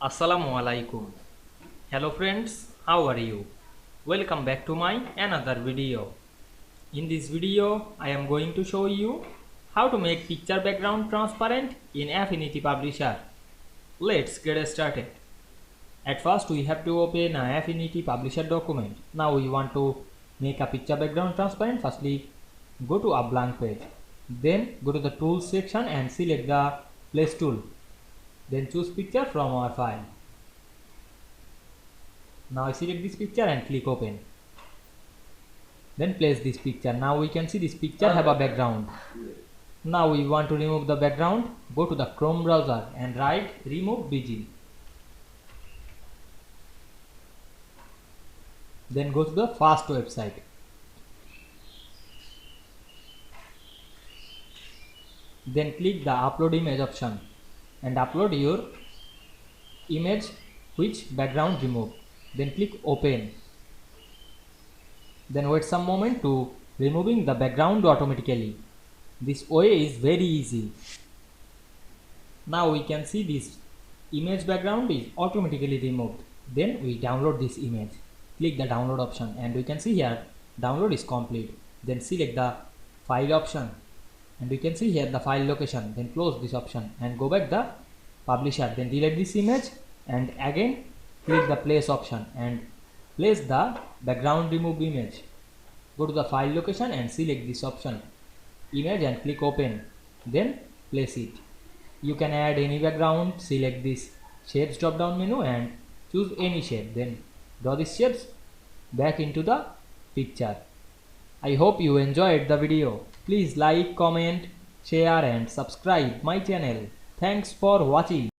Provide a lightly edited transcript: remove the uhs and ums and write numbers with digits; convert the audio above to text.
Assalamu Walaikum. Hello friends, how are you? Welcome back to my another video. In this video, I am going to show you how to make picture background transparent in Affinity Publisher. Let's get started. At first, we have to open an Affinity Publisher document. Now we want to make a picture background transparent. Firstly, go to a blank page. Then go to the tools section and select the place tool. Then choose picture from our file. Now I select this picture and click open. Then place this picture. Now we can see this picture have a background. Now we want to remove the background. Go to the Chrome browser and write remove bg. Then go to the first website. Then click the upload image option and upload your image which background removed. Then click open. Then wait some moment to removing the background automatically. This way is very easy. Now we can see this image background is automatically removed. Then we download this image. Click the download option and we can see here download is complete. Then select the file option and we can see here the file location. Then close this option and go back the publisher. Then delete this image and again click the place option and place the background remove image. Go to the file location and select this option image and click open. Then place it. You can add any background. Select this shapes drop down menu and choose any shape. Then draw these shapes back into the picture. I hope you enjoyed the video. Please like, comment, share and subscribe my channel. Thanks for watching.